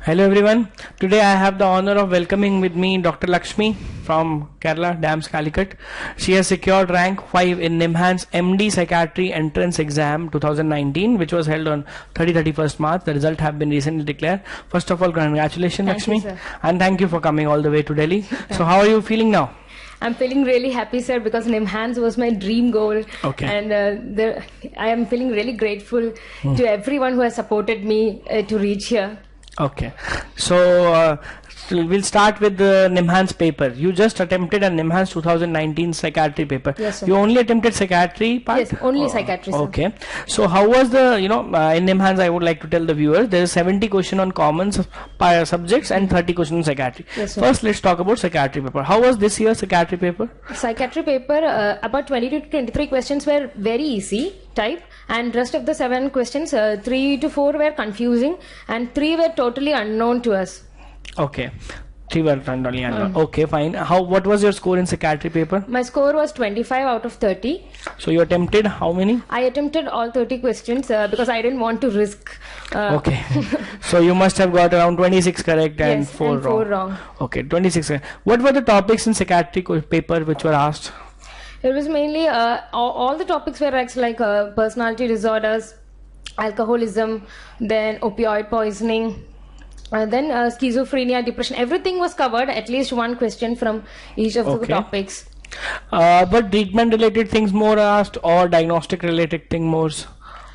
Hello everyone. Today I have the honor of welcoming with me Dr. Lakshmi from Kerala, DAMS Calicut. She has secured rank 5 in Nimhans MD Psychiatry Entrance Exam 2019, which was held on 31st March. The result have been recently declared. First of all, congratulations, Lakshmi. Thank you, sir. And thank you for coming all the way to Delhi. So how are you feeling now? I'm feeling really happy, sir, because Nimhans was my dream goal. Okay. And I am feeling really grateful to everyone who has supported me to reach here. Okay. So we'll start with the Nimhans paper. You just attempted a Nimhans 2019 psychiatry paper. Yes, sir. You only attempted psychiatry part? Yes, only psychiatry, sir. Okay. So how was the, in Nimhans, I would like to tell the viewers, there is 70 question on common subjects and 30 question on psychiatry. Yes, sir. First, let's talk about psychiatry paper. How was this year's psychiatry paper? Psychiatry paper, about 22 to 23 questions were very easy type, and rest of the 7 questions, 3 to 4 were confusing and 3 were totally unknown to us. Okay. 3 were randomly unknown. Okay, fine. What was your score in psychiatry paper? My score was 25 out of 30. So you attempted how many? I attempted all 30 questions because I didn't want to risk. Okay. So you must have got around 26 correct and, Yes, 4 and 4 wrong. Okay, 26 correct. What were the topics in psychiatry paper which were asked? It was mainly all the topics were like personality disorders, alcoholism, then opioid poisoning, then schizophrenia, depression. Everything was covered. At least one question from each of the topics. But treatment related things more asked, or diagnostic related thing more,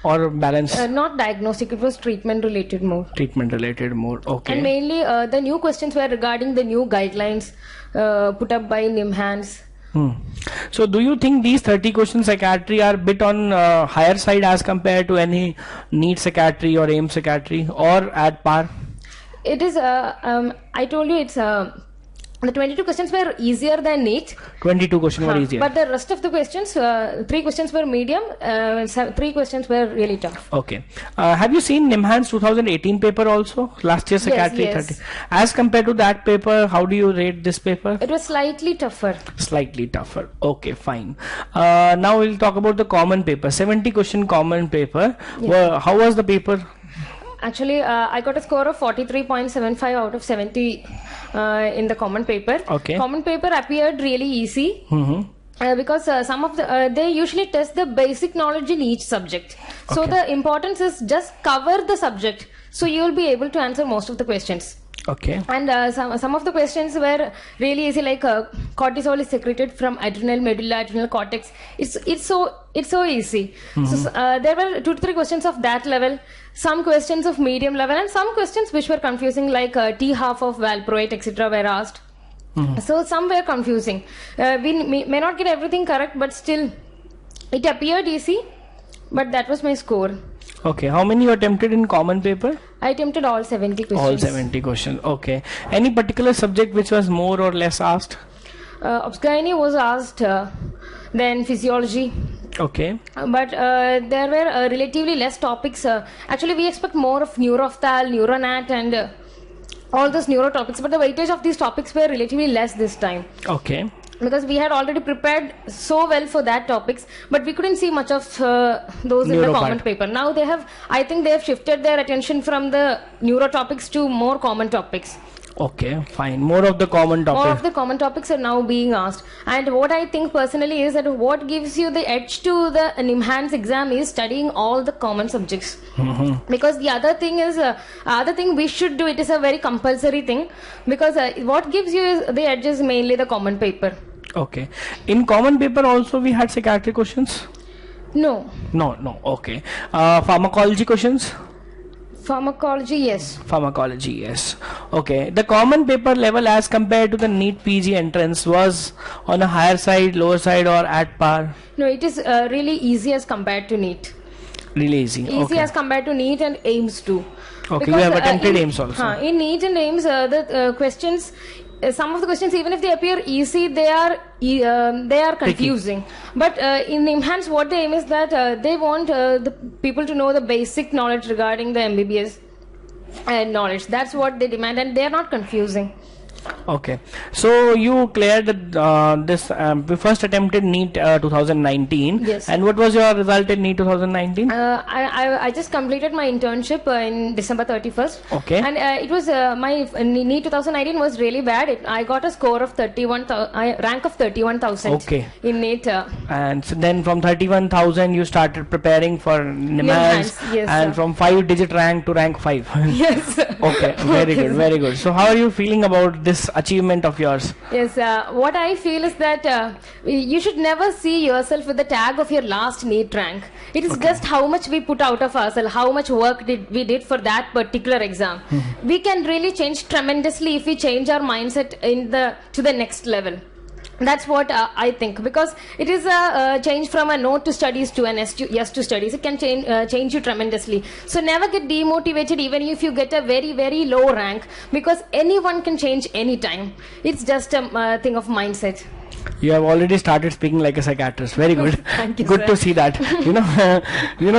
or balance? Not diagnostic. It was treatment related more. Treatment related more. Okay. And mainly the new questions were regarding the new guidelines put up by Nimhans. So do you think these 30 questions psychiatry are a bit on higher side as compared to any NEET psychiatry or AIM psychiatry, or at par? It is, I told you it's, the 22 questions were easier than NEET. 22 questions were easier. But the rest of the questions, 3 questions were medium, 3 questions were really tough. Okay. Have you seen Nimhans 2018 paper also? Last year psychiatry Yes. 30. As compared to that paper, how do you rate this paper? It was slightly tougher. Slightly tougher. Okay, fine. Now we'll talk about the common paper. 70 question common paper. Yeah. How was the paper? Actually, I got a score of 43.75 out of 70 in the common paper. Okay. Common paper appeared really easy. Because some of the they usually test the basic knowledge in each subject. So Okay. the importance is just cover the subject, so you will be able to answer most of the questions. Okay. And some of the questions were really easy, like cortisol is secreted from adrenal medulla adrenal cortex. It's so easy. So there were 2 to 3 questions of that level, some questions of medium level, and some questions which were confusing, like T half of valproate, etc. were asked. So some were confusing. We may not get everything correct, but still it appeared easy. But that was my score. Okay. How many you attempted in common paper? I attempted all 70 questions. All 70 questions. Okay. Any particular subject which was more or less asked? Obsgyny was asked, then physiology. Okay. But there were relatively less topics. Actually, we expect more of neurophthal, neuronat, and all those neuro topics. But the weightage of these topics were relatively less this time. Okay. Because we had already prepared so well for that topics, but we couldn't see much of those in Neuro the common part. paper. Now I think they have shifted their attention from the neuro topics to more common topics. Okay, fine. More of the common topics. More of the common topics are now being asked. And what I think personally is that what gives you the edge to the Nimhans exam is studying all the common subjects. Because the other thing is, we should do, it is a very compulsory thing. Because what gives you the edge is mainly the common paper. Okay. In common paper also we had psychiatric questions? No. No. Okay. Pharmacology questions? Pharmacology, yes. Pharmacology, yes. Okay. The common paper level as compared to the NEET PG entrance was on a higher side, lower side, or at par? No, it is really easy as compared to NEET. Really easy. Easy Okay. as compared to NEET and AIMS too. Okay, Because, you have attempted in, AIMS also. In NEET and AIMS, the questions, some of the questions, even if they appear easy, they are confusing. But in Nimhans, what they aim is that they want the people to know the basic knowledge regarding the MBBS knowledge. That's what they demand, and they are not confusing. Okay, so you cleared this first attempted NEET 2019. Yes. And what was your result in NEET 2019? I just completed my internship in December 31st. Okay. And it was my NEET 2019 was really bad. I got a score of 31,000, rank of 31,000. Okay. In NEET. And so then from 31,000 you started preparing for Nimhans, yes, and sir. from 5-digit rank to rank 5. Yes. Okay, very good, very good. So how are you feeling about this achievement of yours? Yes, what I feel is that you should never see yourself with the tag of your last NEET rank. It is just how much we put out of ourselves, how much work we did for that particular exam. We can really change tremendously if we change our mindset to the next level. That's what I think, because it is a change from a no to studies to an yes to studies. It can change you tremendously. So never get demotivated even if you get a very, very low rank, because anyone can change anytime. It's just a thing of mindset. You have already started speaking like a psychiatrist. Very good. Thank you, Good sir. to see that.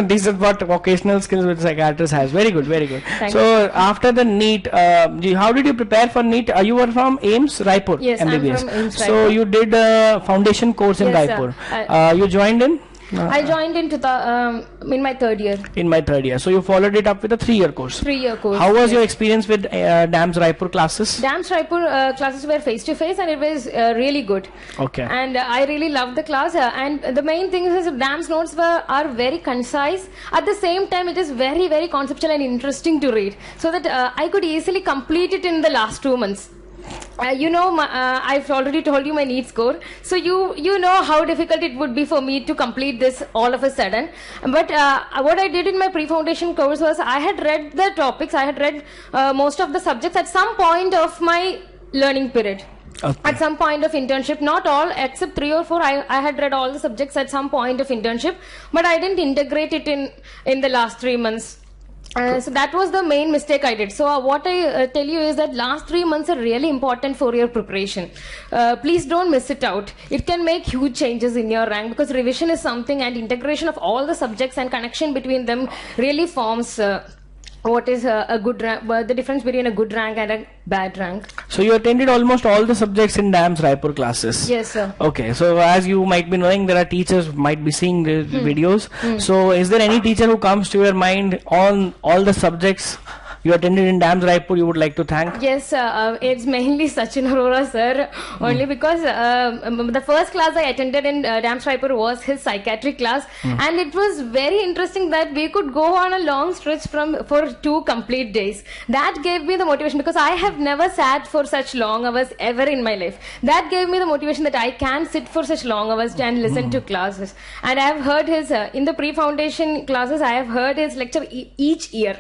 This is what vocational skills with psychiatrist has. Very good, very good. So after the NEET, how did you prepare for NEET? You were from AIMS, Raipur, Yes, MBBS. I'm from AIMS, So Raipur. you did a foundation course in Yes, Raipur. You joined in? I joined in my third year. In my third year. So you followed it up with a 3-year course. 3-year course. How was yes. your experience with DAMS Raipur classes? DAMS Raipur classes were face to face, and it was really good. Okay. And I really loved the class. And the main thing is DAMS notes are very concise. At the same time, it is very, very conceptual and interesting to read, so that I could easily complete it in the last 2 months. I've already told you my NEET score, so you know how difficult it would be for me to complete this all of a sudden. But what I did in my pre-foundation course was I had read the topics, I had read most of the subjects at some point of my learning period. Okay. At some point of internship, not all, except 3 or 4, I had read all the subjects at some point of internship, but I didn't integrate it in the last 3 months. So that was the main mistake I did. So what I tell you is that last 3 months are really important for your preparation. Please don't miss it out. It can make huge changes in your rank, because revision is something, and integration of all the subjects and connection between them really forms what is a good rank, the difference between a good rank and a bad rank. So you attended almost all the subjects in DAMS Raipur classes? Yes, sir. Okay, so as you might be knowing, there are teachers might be seeing the videos. So is there any teacher who comes to your mind on all the subjects you attended in DAMS Raipur you would like to thank? Yes, it's mainly Sachin Arora sir, only because the first class I attended in DAMS Raipur was his psychiatry class, and it was very interesting that we could go on a long stretch for 2 complete days. That gave me the motivation, because I have never sat for such long hours ever in my life. That gave me the motivation that I can sit for such long hours and listen to classes. And I have heard his in the pre-foundation classes, I have heard his lecture each year.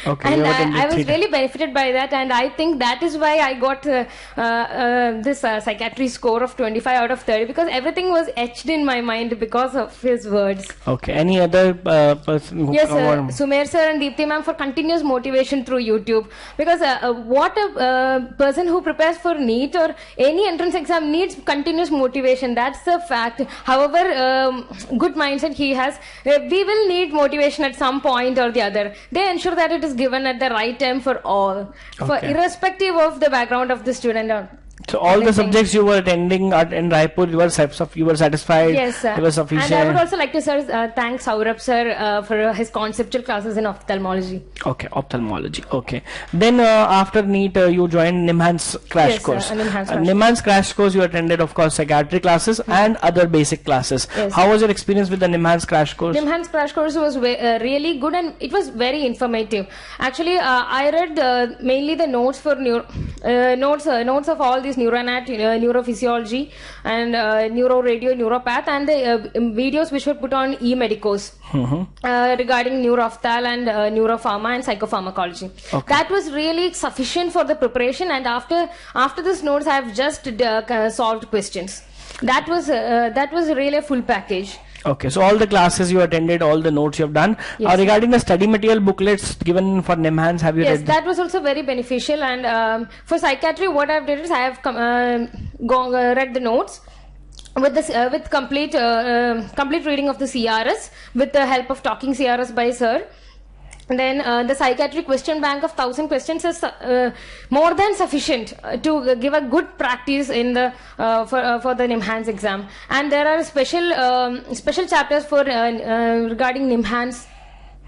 Okay, and I was really benefited by that, and I think that is why I got this psychiatry score of 25 out of 30, because everything was etched in my mind because of his words. Okay, any other person who Yes, Sumer sir and Deepthi ma'am for continuous motivation through YouTube, because what a person who prepares for NEET or any entrance exam needs continuous motivation. That's a fact. However good mindset he has, we will need motivation at some point or the other. They ensure that it is given at the right time for all, for irrespective of the background of the student. So all the subjects you were attending in Raipur, you were satisfied? Yes, sir. It was sufficient. And I would also like to thank Saurabh sir for his conceptual classes in ophthalmology. Okay, ophthalmology. Okay. Then after NEET, you joined Nimhans crash course. Nimhans crash course, you attended, of course, psychiatry classes and other basic classes. Yes. How was your experience with the Nimhans crash course? Nimhans crash course was really good, and it was very informative. Actually, I read mainly the notes for notes of all these neuronat, neurophysiology, and neuroradiology, neuropath, and the videos which were put on e-medicos regarding neurophthal and neuropharma and psychopharmacology. Okay. That was really sufficient for the preparation, and after this notes I have just solved questions. That was really a full package. Okay, so all the classes you attended, all the notes you have done. Yes, regarding the study material booklets given for Nimhans, have you read? Yes, that was also very beneficial. And for psychiatry, what I've did is I have read the notes with complete reading of the CRS with the help of talking CRS by sir. then the psychiatry question bank of 1,000 questions is more than sufficient to give a good practice in the for the Nimhans exam. And there are special chapters for regarding Nimhans.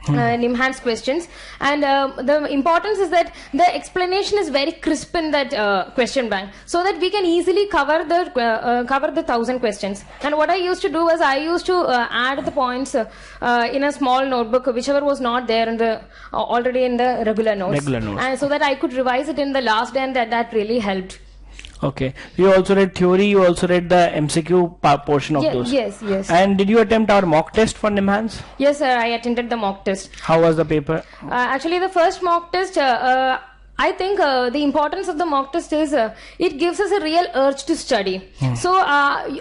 Nimhans questions, and the importance is that the explanation is very crisp in that question bank, so that we can easily cover the 1,000 questions. And what I used to do was I used to add the points in a small notebook, whichever was not there in the already in the regular notes, and so that I could revise it in the last day, and that really helped. Okay. You also read theory, you also read the MCQ portion of those. Yes. And did you attempt our mock test for Nimhans? Yes, sir, I attended the mock test. How was the paper? Actually, the first mock test, I think the importance of the mock test is it gives us a real urge to study. So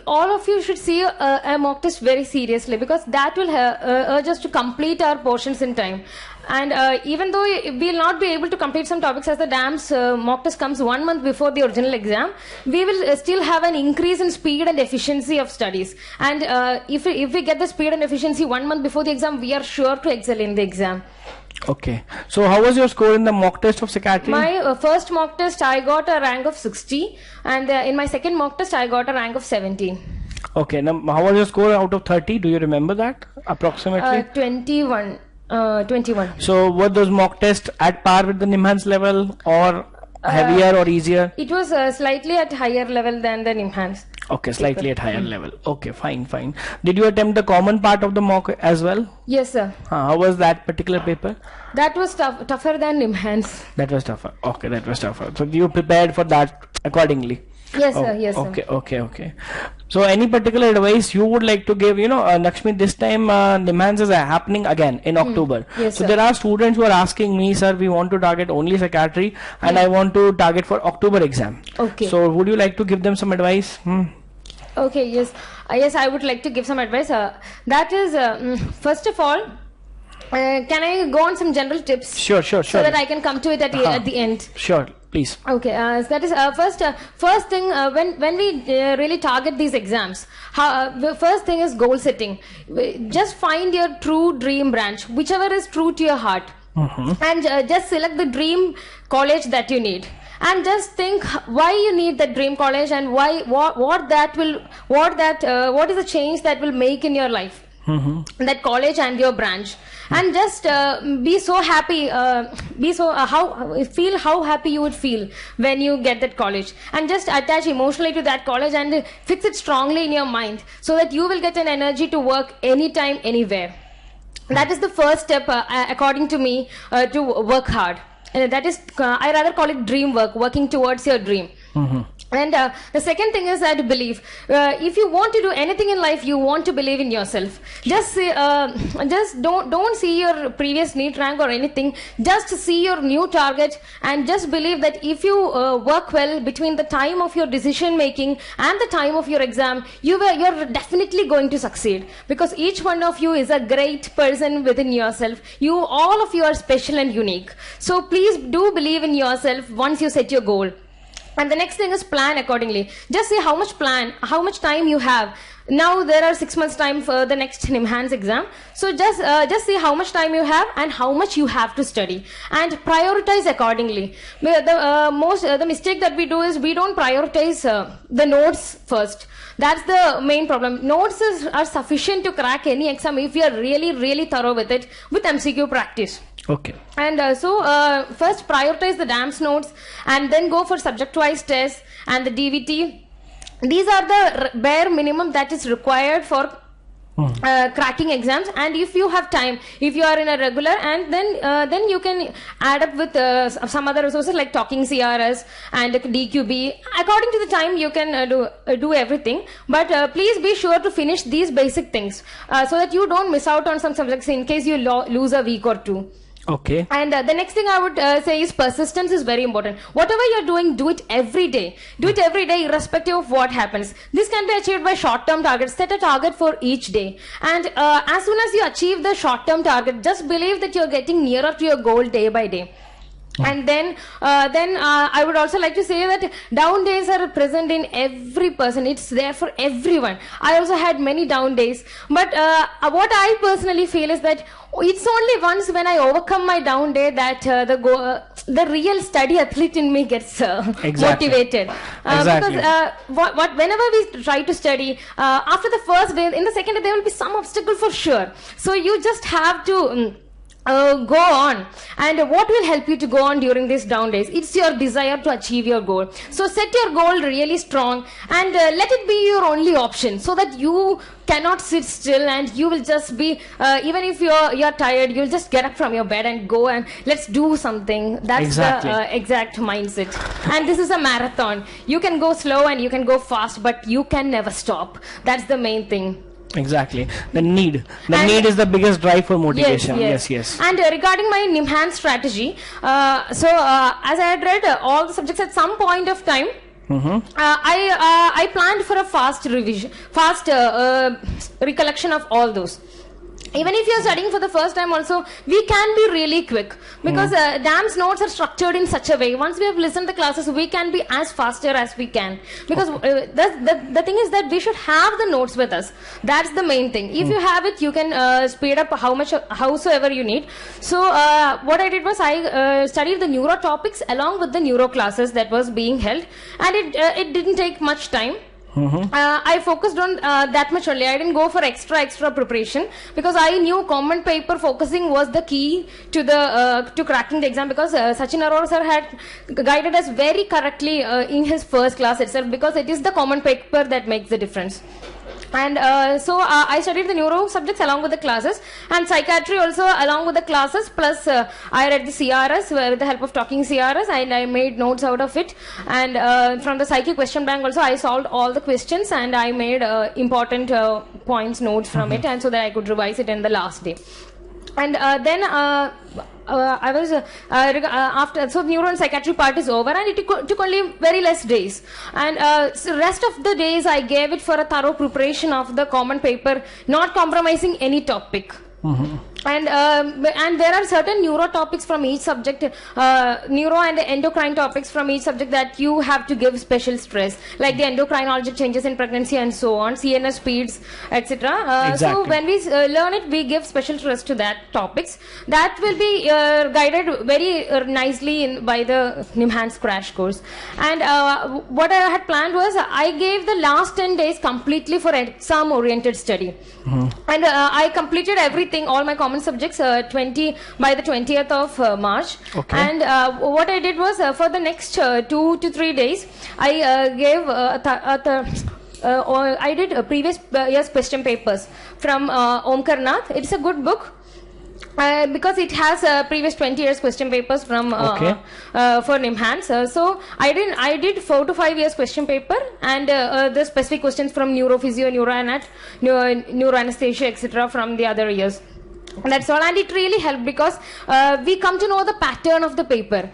all of you should see a mock test very seriously, because that will urge us to complete our portions in time. And even though we will not be able to complete some topics, as the DAMS mock test comes 1 month before the original exam, we will still have an increase in speed and efficiency of studies. And if we get the speed and efficiency 1 month before the exam, we are sure to excel in the exam. Okay. So how was your score in the mock test of psychiatry? My first mock test, I got a rank of 60, and in my second mock test, I got a rank of 70. Okay. Now, how was your score out of 30? Do you remember that approximately? 21. 21. So were those mock tests at par with the Nimhans level, or heavier or easier? It was slightly at higher level than the Nimhans. Okay, slightly at higher level. Okay, fine. Did you attempt the common part of the mock as well? Yes, sir. How was that particular paper? That was tougher than Nimhans. That was tougher. Okay, that was tougher. So you prepared for that accordingly? Yes, sir. Yes, sir. Okay. So any particular advice you would like to give? Lakshmi, this time Nimhans is happening again in October. Yes, so sir. there are students who are asking me, sir, we want to target only psychiatry, and I want to target for October exam. Okay. So would you like to give them some advice? Okay, yes. Yes, I would like to give some advice. That is, first of all, can I go on some general tips? Sure. So that I can come to it at the end. Sure, please. Okay, so that is first thing, when we really target these exams, the first thing is goal setting. Just find your true dream branch, whichever is true to your heart, and just select the dream college that you need. And just think why you need that dream college, and what is the change that will make in your life, that college and your branch. And just be so happy, feel how happy you would feel when you get that college, and just attach emotionally to that college and fix it strongly in your mind, so that you will get an energy to work anytime, anywhere. That is the first step, according to me, to work hard. That is, I rather call it dream work, working towards your dream. And the second thing is that belief. If you want to do anything in life, you want to believe in yourself. Just don't see your previous NEET rank or anything. Just see your new target, and just believe that if you work well between the time of your decision making and the time of your exam, you're definitely going to succeed, because each one of you is a great person within yourself. All of you are special and unique. So please do believe in yourself once you set your goal. And the next thing is plan accordingly. Just see how much time you have. Now there are 6 months time for the next Nimhans exam. So just see how much time you have and how much you have to study, and prioritize accordingly. The mistake that we do is we don't prioritize the notes first. That's the main problem. Notes are sufficient to crack any exam if you are really thorough with it, with MCQ practice. Okay. And first prioritize the DAMS notes, and then go for subject-wise tests and the DVT. These are the bare minimum that is required for cracking exams. And if you have time, if you are in a regular, and then you can add up with some other resources like Talking CRS and DQB. According to the time, you can do everything. But please be sure to finish these basic things, so that you don't miss out on some subjects in case you lose a week or two. Okay. And the next thing I would say is persistence is very important. Whatever you're doing, do it every day. Do it every day irrespective of what happens. This can be achieved by short-term targets. Set a target for each day. And as soon as you achieve the short-term target, just believe that you're getting nearer to your goal day by day. And then I would also like to say that down days are present in every person. It's there for everyone. I also had many down days, but what I personally feel is that it's only once when I overcome my down day that the real study athlete in me gets motivated. Exactly. Because whenever we try to study, after the first day, in the second day there will be some obstacle for sure. So you just have to go on. And what will help you to go on during these down days? It's your desire to achieve your goal. So set your goal really strong and let it be your only option, so that you cannot sit still and you will just be even if you're tired, you'll just get up from your bed and go and let's do something. That's Exactly. the exact mindset. And this is a marathon. You can go slow and you can go fast, but you can never stop. That's the main thing. Exactly. The need is the biggest drive for motivation. Yes. And regarding my Nimhans strategy, as I had read all the subjects at some point of time, I planned for a fast recollection of all those. Even if you're studying for the first time also, we can be really quick, because DAM's notes are structured in such a way. Once we have listened to the classes, we can be as faster as we can, because the thing is that we should have the notes with us. That's the main thing. If you have it, you can speed up howsoever you need. So what I did was I studied the neuro topics along with the neuro classes that was being held, and it didn't take much time. I focused on that much only. I didn't go for extra preparation, because I knew common paper focusing was the key to to cracking the exam, because Sachin Arora sir had guided us very correctly in his first class itself, because it is the common paper that makes the difference. And I studied the neuro subjects along with the classes, and psychiatry also along with the classes, plus I read the CRS with the help of talking CRS, and I made notes out of it. And from the psychic question bank also, I solved all the questions, and I made important points notes from it, and so that I could revise it in the last day. And then I was after, so neuro and psychiatry part is over, and it took only very less days, and so rest of the days I gave it for a thorough preparation of the common paper, not compromising any topic. And there are certain neuro topics from each subject, neuro and endocrine topics from each subject that you have to give special stress, like the endocrinologic changes in pregnancy and so on, CNS speeds, etc. Exactly. So when we learn it, we give special stress to that topics. That will be guided very nicely by the Nimhans crash course. And what I had planned was I gave the last 10 days completely for exam oriented study. And I completed everything, all my common subjects, by the 20th of March. Okay. And what I did was for the next 2 to 3 days, I gave I did previous year's question papers from Omkar Nath. It's a good book. Because it has previous 20 years question papers from for Nimhans. So I did 4 to 5 years question paper, and the specific questions from neurophysio, neuroanesthesia, etc. from the other years. That's all, and it really helped, because we come to know the pattern of the paper,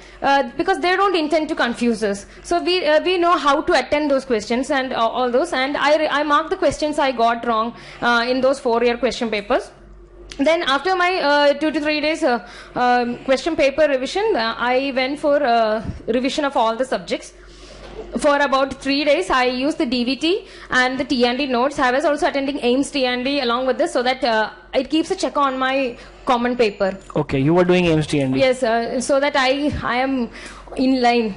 because they don't intend to confuse us. So we know how to attend those questions and all those, and I marked the questions I got wrong in those 4-year question papers. Then after my 2 to 3 days question paper revision, I went for revision of all the subjects. For about 3 days, I used the DVT and the T&D notes. I was also attending AIMS T&D along with this, so that it keeps a check on my common paper. Okay, you were doing AIMS T&D. Yes, so that I am in line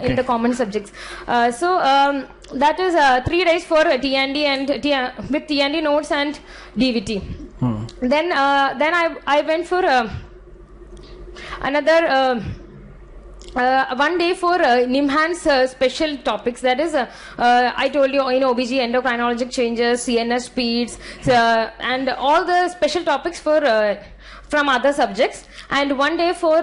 in the common subjects. That is 3 days for T&D and with T&D notes and DVT. Then I went for another 1 day for Nimhans special topics. That is, I told you in OBG, endocrinologic changes, CNS speeds, and all the special topics for from other subjects. And 1 day for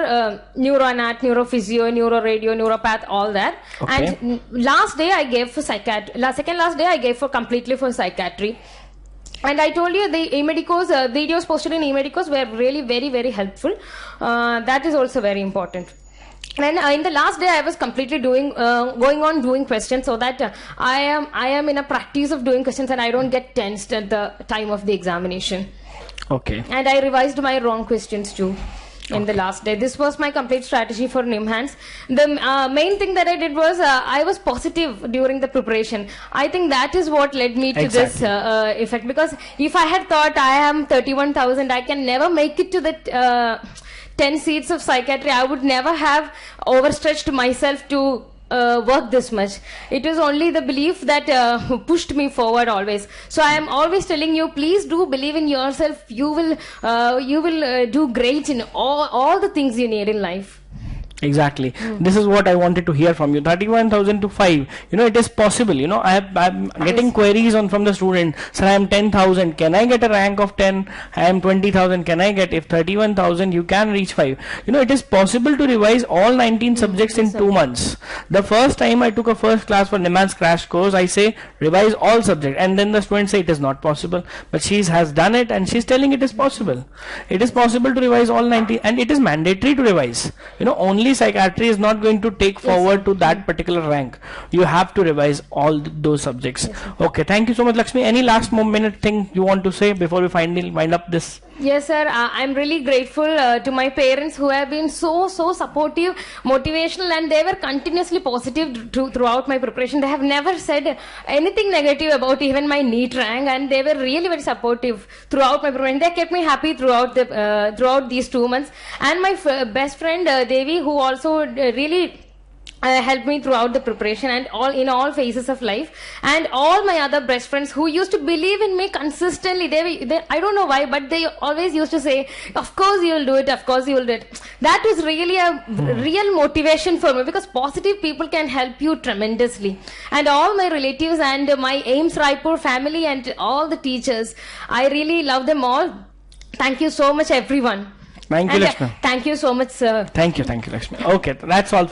neuroanat, neurophysio, neuroradio, neuropath, all that. Okay. And last day I gave for psychiatry. Second last day I gave for completely for psychiatry. And I told you the eMedicos, videos posted in eMedicos were really very, very helpful. That is also very important. And in the last day, I was completely going on doing questions, so that I am in a practice of doing questions, and I don't get tensed at the time of the examination. Okay. And I revised my wrong questions too. in the last day. This was my complete strategy for Nimhans. The main thing that I did was I was positive during the preparation. I think that is what led me to this effect, because if I had thought I am 31,000, I can never make it to the 10 seats of psychiatry, I would never have overstretched myself to work this much. It was only the belief that pushed me forward always. So I am always telling you, please do believe in yourself. You will do great in all the things you need in life. Exactly. This is what I wanted to hear from you. 31,000 to 5. It is possible. I'm getting queries from the student. Sir, I am 10,000. Can I get a rank of 10? I am 20,000. Can I get? If 31,000, you can reach 5. It is possible to revise all 19 subjects in 2 months. The first time I took a first class for Nimhans crash course, I say revise all subjects, and then the students say it is not possible. But she has done it, and she's telling it is possible. It is possible to revise all 19, and it is mandatory to revise. Only psychiatry is not going to take forward to that particular rank. You have to revise all those subjects. Okay, thank you so much, Lakshmi. Any last minute thing you want to say before we finally wind up this? Yes, sir. I'm really grateful to my parents who have been so supportive, motivational, and they were continuously positive throughout my preparation. They have never said anything negative about even my NEET rank, and they were really very supportive throughout my preparation. They kept me happy throughout these 2 months. And my best friend Devi, who also really helped me throughout the preparation and in all phases of life, and all my other best friends who used to believe in me consistently. They I don't know why, but they always used to say, of course you will do it, of course you will do it. That was really a real motivation for me, because positive people can help you tremendously. And all my relatives and my AIMS Raipur family and all the teachers, I really love them all. Thank you so much, everyone. Thank you, Lakshmi. Thank you so much, sir. Thank you, Lakshmi. Okay, that's all.